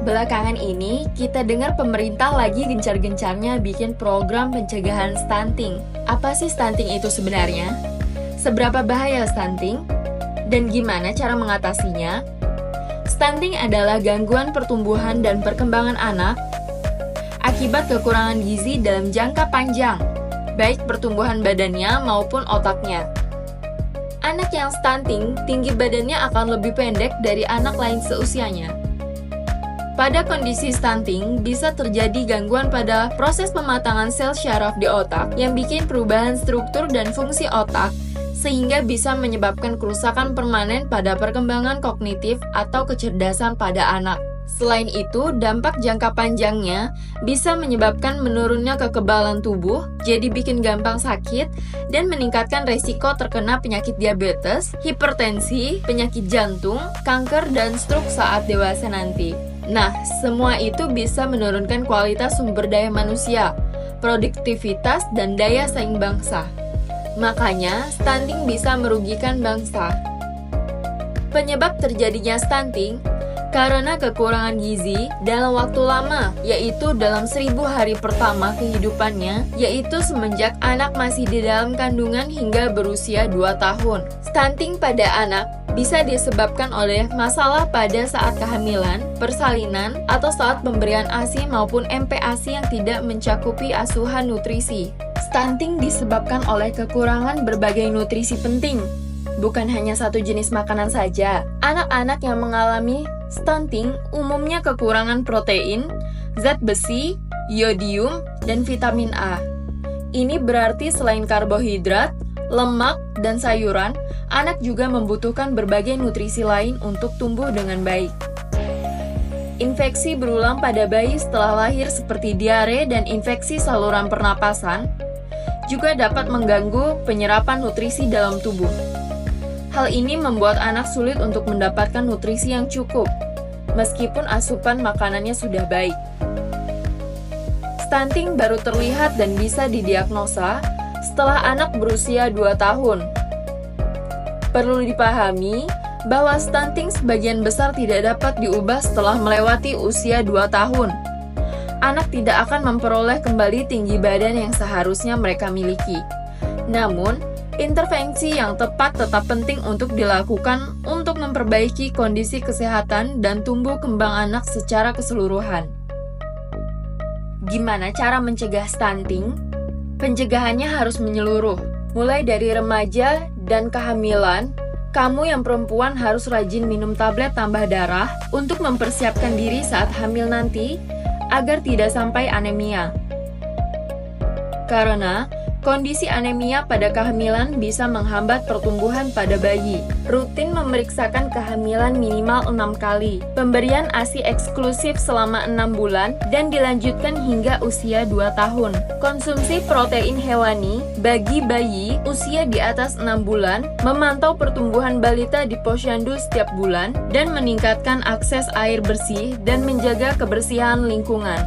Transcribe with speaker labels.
Speaker 1: Belakangan ini, kita dengar pemerintah lagi gencar-gencarnya bikin program pencegahan stunting. Apa sih stunting itu sebenarnya? Seberapa bahaya stunting? Dan gimana cara mengatasinya? Stunting adalah gangguan pertumbuhan dan perkembangan anak akibat kekurangan gizi dalam jangka panjang, baik pertumbuhan badannya maupun otaknya. Anak yang stunting, tinggi badannya akan lebih pendek dari anak lain seusianya. Pada kondisi stunting, bisa terjadi gangguan pada proses pematangan sel syaraf di otak yang bikin perubahan struktur dan fungsi otak, sehingga bisa menyebabkan kerusakan permanen pada perkembangan kognitif atau kecerdasan pada anak. Selain itu, dampak jangka panjangnya bisa menyebabkan menurunnya kekebalan tubuh, jadi bikin gampang sakit, dan meningkatkan resiko terkena penyakit diabetes, hipertensi, penyakit jantung, kanker, dan stroke saat dewasa nanti. Nah, semua itu bisa menurunkan kualitas sumber daya manusia, produktivitas, dan daya saing bangsa. Makanya, stunting bisa merugikan bangsa. Penyebab terjadinya stunting karena kekurangan gizi dalam waktu lama, yaitu dalam 1000 hari pertama kehidupannya, yaitu semenjak anak masih di dalam kandungan hingga berusia 2 tahun. Stunting pada anak bisa disebabkan oleh masalah pada saat kehamilan, persalinan, atau saat pemberian ASI maupun MPASI yang tidak mencakupi asuhan nutrisi. Stunting disebabkan oleh kekurangan berbagai nutrisi penting, bukan hanya satu jenis makanan saja. Anak-anak yang mengalami stunting umumnya kekurangan protein, zat besi, yodium, dan vitamin A. Ini berarti selain karbohidrat, lemak, dan sayuran, anak juga membutuhkan berbagai nutrisi lain untuk tumbuh dengan baik. Infeksi berulang pada bayi setelah lahir seperti diare dan infeksi saluran pernapasan juga dapat mengganggu penyerapan nutrisi dalam tubuh. Hal ini membuat anak sulit untuk mendapatkan nutrisi yang cukup, meskipun asupan makanannya sudah baik. Stunting baru terlihat dan bisa didiagnosa setelah anak berusia 2 tahun. Perlu dipahami bahwa stunting sebagian besar tidak dapat diubah setelah melewati usia 2 tahun. Anak tidak akan memperoleh kembali tinggi badan yang seharusnya mereka miliki. Namun, intervensi yang tepat tetap penting untuk dilakukan untuk memperbaiki kondisi kesehatan dan tumbuh kembang anak secara keseluruhan. Gimana cara mencegah stunting? Pencegahannya harus menyeluruh, mulai dari remaja dan kehamilan. Kamu yang perempuan harus rajin minum tablet tambah darah untuk mempersiapkan diri saat hamil nanti, agar tidak sampai anemia. Karena kondisi anemia pada kehamilan bisa menghambat pertumbuhan pada bayi. Rutin memeriksakan kehamilan minimal 6 kali. Pemberian ASI eksklusif selama 6 bulan dan dilanjutkan hingga usia 2 tahun. Konsumsi protein hewani bagi bayi usia di atas 6 bulan, memantau pertumbuhan balita di posyandu setiap bulan, dan meningkatkan akses air bersih dan menjaga kebersihan lingkungan.